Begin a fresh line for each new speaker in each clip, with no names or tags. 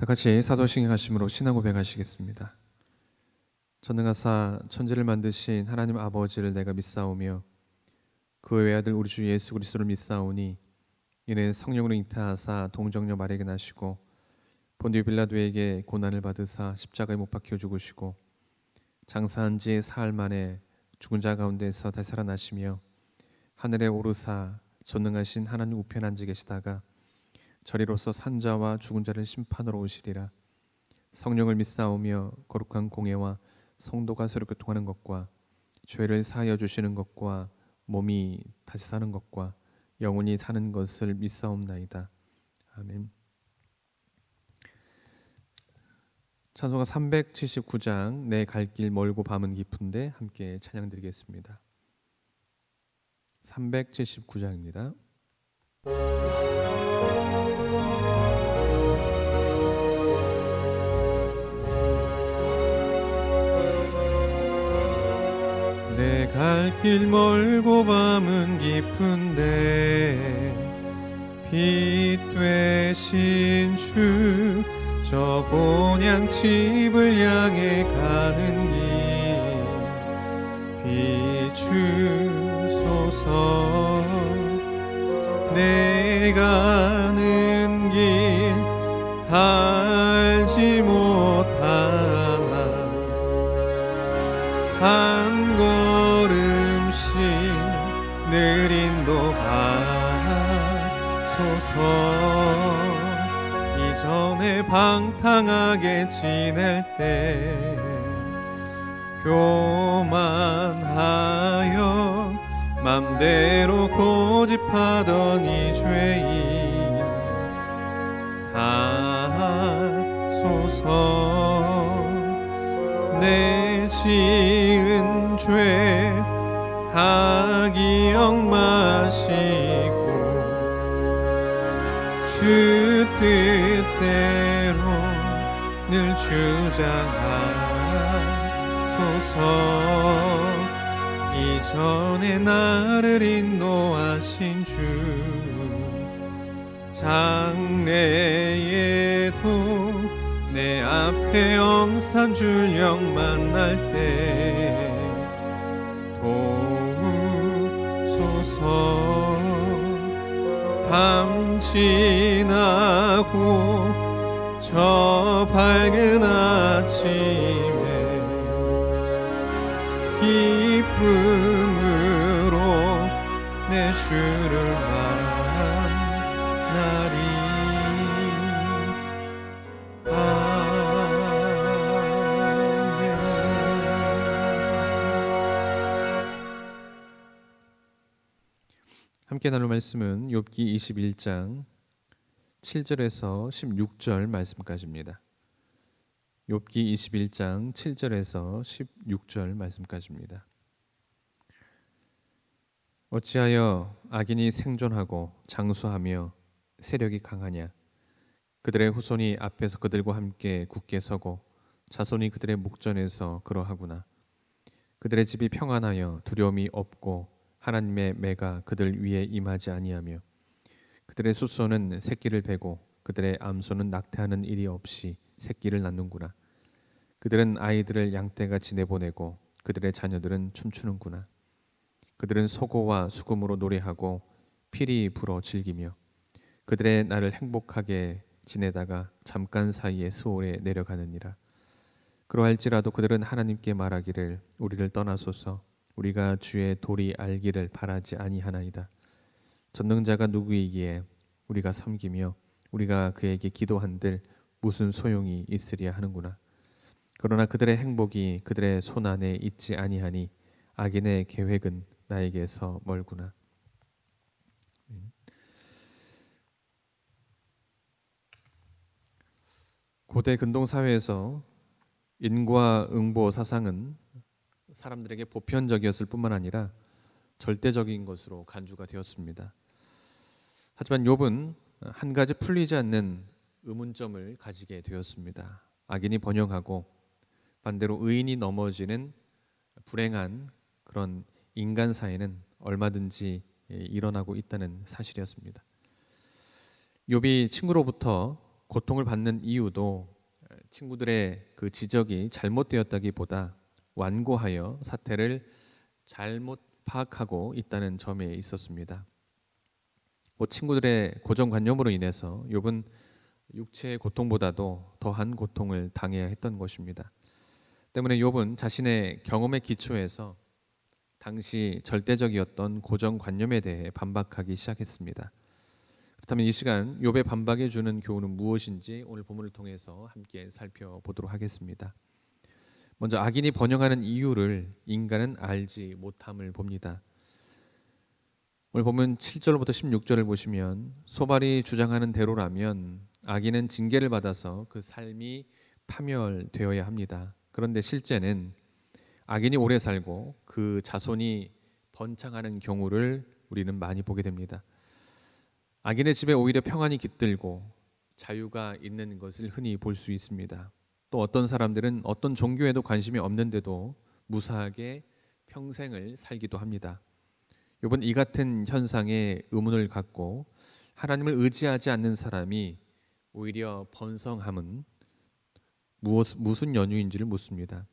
다 같이 사도신경 하심으로 신앙 고백하시겠습니다. 전능하사 천지를 만드신 하나님 아버지를 내가 믿사오며 그 외아들 우리 주 예수 그리스도를 믿사오니 이는 성령으로 잉태하사 동정녀 마리아에게 나시고 본디오 빌라도에게 고난을 받으사 십자가에 못 박혀 죽으시고 장사한 지 사흘 만에 죽은 자 가운데서 다시 살아나시며 하늘에 오르사 전능하신 하나님 우편에 앉아 계시다가 저리로서 산자와 죽은 자를 심판으로 오시리라. 성령을 믿사오며 거룩한 공예와 성도가 서로 교통하는 것과 죄를 사하여 주시는 것과 몸이 다시 사는 것과 영원히 사는 것을 믿사옵나이다. 아멘. 찬송가 379장 내 갈 길 멀고 밤은 깊은데 함께 찬양드리겠습니다. 379장입니다. 내 갈 길 멀고 밤은 깊은데 빛 되신 주 저 본향집을 향해 가는 길 비추소서. 내 가는 길 알지 못하나 한 걸음씩 늘 인도하소서. 이전에 방탕하게 지낼 때 교만하여 맘대로 고집하던 이 죄인 사소서. 내 지은 죄 다 기억 마시고 주 뜻대로 늘 주장하소서. 이전에 나를 인도하신 주 장래에도 내 앞에 영산 줄령 만날 때 도우소서. 밤 지나고 저 밝은 아침에 기쁨으로 내 주를 만나리. 함께 나눌 말씀은 욥기 21장 7절에서 16절 말씀까지입니다. 욥기 21장 7절에서 16절 말씀까지입니다. 어찌하여 악인이 생존하고 장수하며 세력이 강하냐. 그들의 후손이 앞에서 그들과 함께 굳게 서고 자손이 그들의 목전에서 그러하구나. 그들의 집이 평안하여 두려움이 없고 하나님의 매가 그들 위에 임하지 아니하며 그들의 숫소는 새끼를 베고 그들의 암소는 낙태하는 일이 없이 새끼를 낳는구나. 그들은 아이들을 양떼같이 내보내고 그들의 자녀들은 춤추는구나. 그들은 소고와 수금으로 노래하고 피리 불어 즐기며 그들의 날을 행복하게 지내다가 잠깐 사이에 수월에 내려가느니라. 그러할지라도 그들은 하나님께 말하기를 우리를 떠나소서. 우리가 주의 도리 알기를 바라지 아니하나이다. 전능자가 누구이기에 우리가 섬기며 우리가 그에게 기도한들 무슨 소용이 있으리야 하는구나. 그러나 그들의 행복이 그들의 손 안에 있지 아니하니 악인의 계획은 나에게서 멀구나. 고대 근동 사회에서 인과응보 사상은 사람들에게 보편적이었을 뿐만 아니라 절대적인 것으로 간주가 되었습니다. 하지만 욥은 한 가지 풀리지 않는 의문점을 가지게 되었습니다. 악인이 번영하고 반대로 의인이 넘어지는 불행한 그런 인간 사회는 얼마든지 일어나고 있다는 사실이었습니다. 욥이 친구로부터 고통을 받는 이유도 친구들의 그 지적이 잘못되었다기보다 완고하여 사태를 잘못 파악하고 있다는 점에 있었습니다. 친구들의 고정관념으로 인해서 욥은 육체의 고통보다도 더한 고통을 당해야 했던 것입니다. 때문에 욥은 자신의 경험의 기초에서 당시 절대적이었던 고정관념에 대해 반박하기 시작했습니다. 그렇다면 이 시간 욥의 반박에 주는 교훈은 무엇인지 오늘 본문을 통해서 함께 살펴보도록 하겠습니다. 먼저 악인이 번영하는 이유를 인간은 알지 못함을 봅니다. 오늘 보면 7절부터 16절을 보시면 소발이 주장하는 대로라면 악인은 징계를 받아서 그 삶이 파멸되어야 합니다. 그런데 실제는 악인이 오래 살고 그 자손이 번창하는 경우를 우리는 많이 보게 됩니다. 악인의 집에 오히려 평안이 깃들고 자유가 있는 것을 흔히 볼 수 있습니다. 또 어떤 사람들은 어떤 종교에도 관심이 없는데도 무사하게 평생을 살기도 합니다. 욥은 이 같은 현상에 의문을 갖고 하나님을 의지하지 않는 사람이 오히려 번성함은 무슨 연유인지를 묻습니다.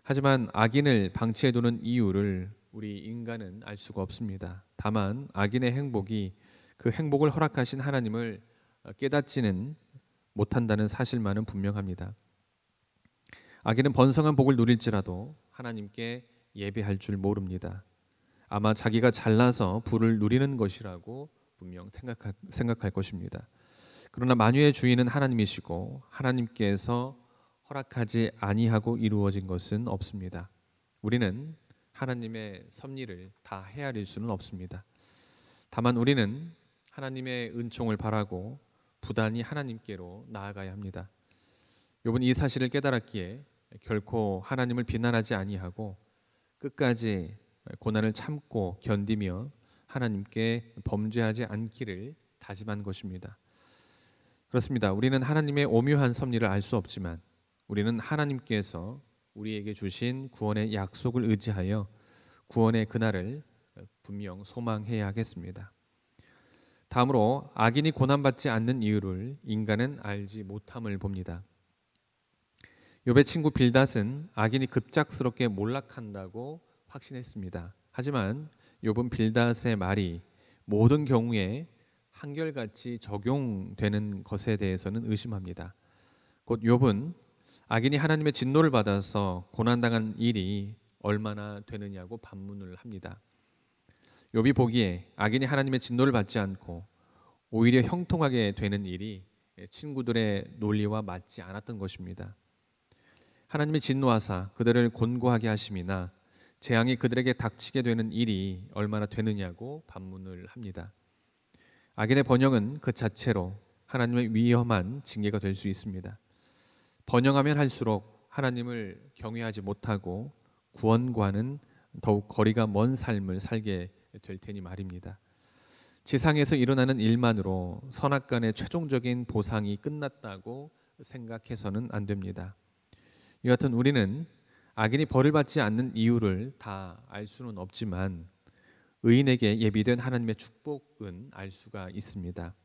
하지만 악인을 방치해두는 이유를 우리 인간은 알 수가 없습니다. 다만 악인의 행복이 그 행복을 허락하신 하나님을 깨닫지는 못한다는 사실만은 분명합니다. 악인은 번성한 복을 누릴지라도 하나님께 예배할 줄 모릅니다. 아마 자기가 잘나서 부를 누리는 것이라고 분명 생각할 것입니다. 그러나 만유의 주인은 하나님이시고 하나님께서 허락하지 아니하고 이루어진 것은 없습니다. 우리는 하나님의 섭리를 다 헤아릴 수는 없습니다. 다만 우리는 하나님의 은총을 바라고 부단히 하나님께로 나아가야 합니다. 욥은 이 사실을 깨달았기에 결코 하나님을 비난하지 아니하고 끝까지 고난을 참고 견디며 하나님께 범죄하지 않기를 다짐한 것입니다. 그렇습니다. 우리는 하나님의 오묘한 섭리를 알 수 없지만 우리는 하나님께서 우리에게 주신 구원의 약속을 의지하여 구원의 그날을 분명 소망해야 하겠습니다. 다음으로 악인이 고난받지 않는 이유를 인간은 알지 못함을 봅니다. 욥의 친구 빌닷은 악인이 급작스럽게 몰락한다고 확신했습니다. 하지만 욥은 빌닷의 말이 모든 경우에 한결같이 적용되는 것에 대해서는 의심합니다. 곧 욥은 악인이 하나님의 진노를 받아서 고난당한 일이 얼마나 되느냐고 반문을 합니다. 욥이 보기에 악인이 하나님의 진노를 받지 않고 오히려 형통하게 되는 일이 친구들의 논리와 맞지 않았던 것입니다. 하나님이 진노하사 그들을 곤고하게 하심이나 재앙이 그들에게 닥치게 되는 일이 얼마나 되느냐고 반문을 합니다. 악인의 번영은 그 자체로 하나님의 위험한 징계가 될 수 있습니다. 번영하면 할수록 하나님을 경외하지 못하고 구원과는 더욱 거리가 먼 삶을 살게 될 테니 말입니다. 지상에서 일어나는 일만으로 선악간의 최종적인 보상이 끝났다고 생각해서는 안 됩니다. 여하튼 우리는 악인이 벌을 받지 않는 이유를 다 알 수는 없지만 의인에게 예비된 하나님의 축복은 알 수가 있습니다.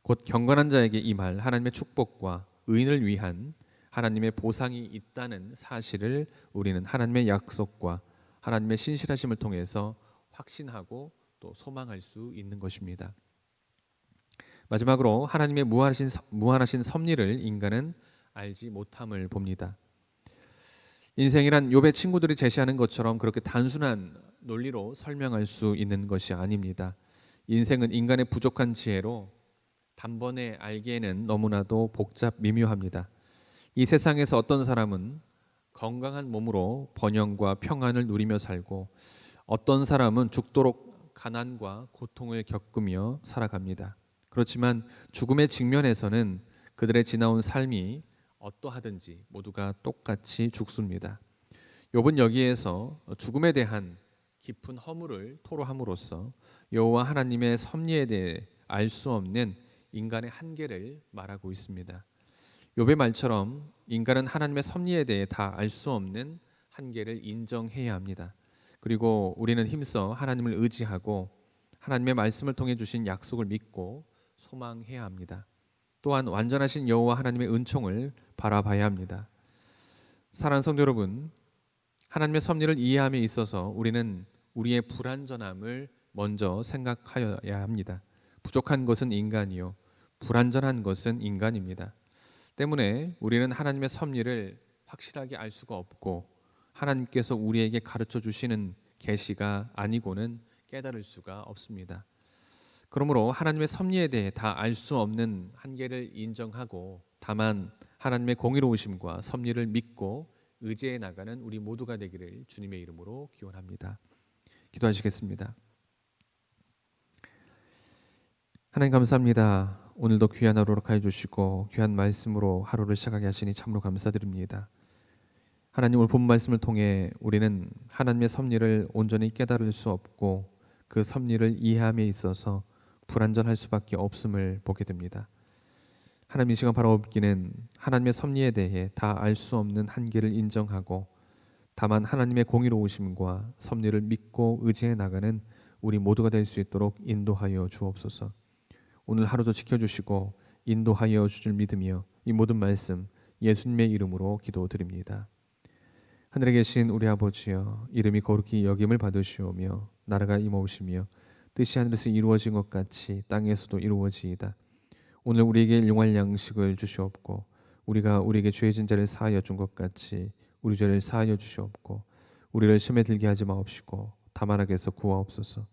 곧 경건한 자에게 임할 하나님의 축복과 의인을 위한 하나님의 보상이 있다는 사실을 우리는 하나님의 약속과 하나님의 신실하심을 통해서 확신하고 또 소망할 수 있는 것입니다. 마지막으로 하나님의 무한하신 섭리를 인간은 알지 못함을 봅니다. 인생이란 욥의 친구들이 제시하는 것처럼 그렇게 단순한 논리로 설명할 수 있는 것이 아닙니다. 인생은 인간의 부족한 지혜로 단번에 알기에는 너무나도 복잡 미묘합니다. 이 세상에서 어떤 사람은 건강한 몸으로 번영과 평안을 누리며 살고 어떤 사람은 죽도록 가난과 고통을 겪으며 살아갑니다. 그렇지만 죽음의 직면에서는 그들의 지나온 삶이 어떠하든지 모두가 똑같이 죽습니다. 욥은 여기에서 죽음에 대한 깊은 허물을 토로함으로써 여호와 하나님의 섭리에 대해 알 수 없는 인간의 한계를 말하고 있습니다. 욥의 말처럼 인간은 하나님의 섭리에 대해 다 알 수 없는 한계를 인정해야 합니다. 그리고 우리는 힘써 하나님을 의지하고 하나님의 말씀을 통해 주신 약속을 믿고 소망해야 합니다. 또한 완전하신 여호와 하나님의 은총을 바라봐야 합니다. 사랑하는 성도 여러분, 하나님의 섭리를 이해함에 있어서 우리는 우리의 불완전함을 먼저 생각하여야 합니다. 부족한 것은 인간이요, 불완전한 것은 인간입니다. 때문에 우리는 하나님의 섭리를 확실하게 알 수가 없고 하나님께서 우리에게 가르쳐 주시는 계시가 아니고는 깨달을 수가 없습니다. 그러므로 하나님의 섭리에 대해 다 알 수 없는 한계를 인정하고 다만 하나님의 공의로우심과 섭리를 믿고 의지해 나가는 우리 모두가 되기를 주님의 이름으로 기원합니다. 기도하시겠습니다. 하나님 감사합니다. 오늘도 귀한 하루로 하여 주시고 귀한 말씀으로 하루를 시작하게 하시니 참으로 감사드립니다. 하나님, 오늘 본 말씀을 통해 우리는 하나님의 섭리를 온전히 깨달을 수 없고 그 섭리를 이해함에 있어서 불완전할 수밖에 없음을 보게 됩니다. 하나님, 이 시간 바라옵기는 하나님의 섭리에 대해 다 알 수 없는 한계를 인정하고 다만 하나님의 공의로우심과 섭리를 믿고 의지해 나가는 우리 모두가 될 수 있도록 인도하여 주옵소서. 오늘 하루도 지켜주시고 인도하여 주줄 믿으며 이 모든 말씀 예수님의 이름으로 기도드립니다. 하늘에 계신 우리 아버지여, 이름이 거룩히 여김을 받으시오며 나라가 임하오시며 뜻이 하늘에서 이루어진 것 같이 땅에서도 이루어지이다. 오늘 우리에게 일용할 양식을 주시옵고 우리가 우리에게 죄진 자를 사하여 준 것 같이 우리 죄를 사하여 주시옵고 우리를 시험에 들게 하지 마옵시고 다만 악에서 구하옵소서.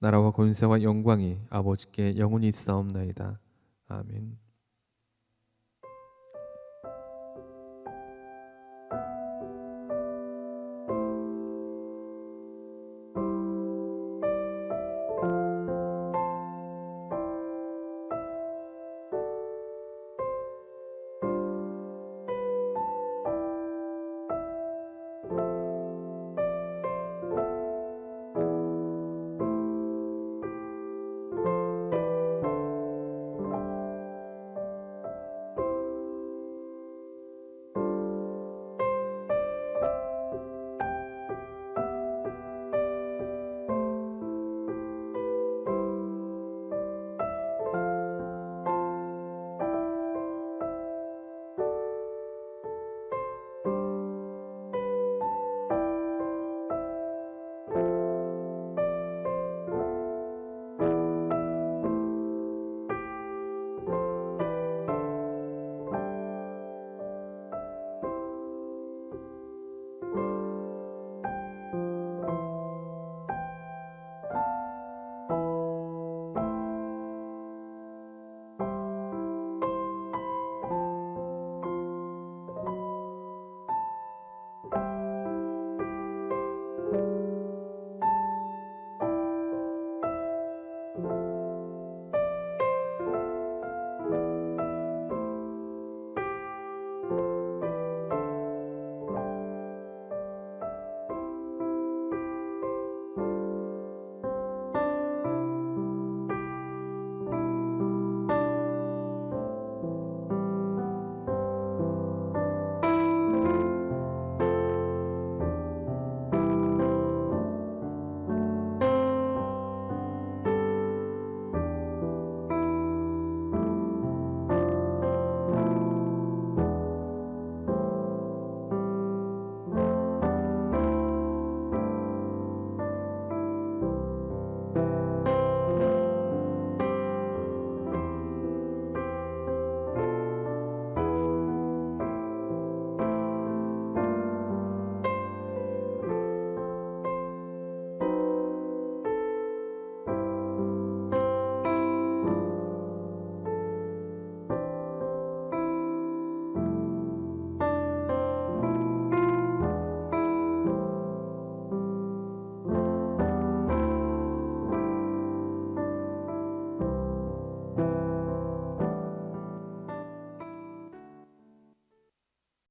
나라와 권세와 영광이 아버지께 영원히 있사옵나이다. 아멘.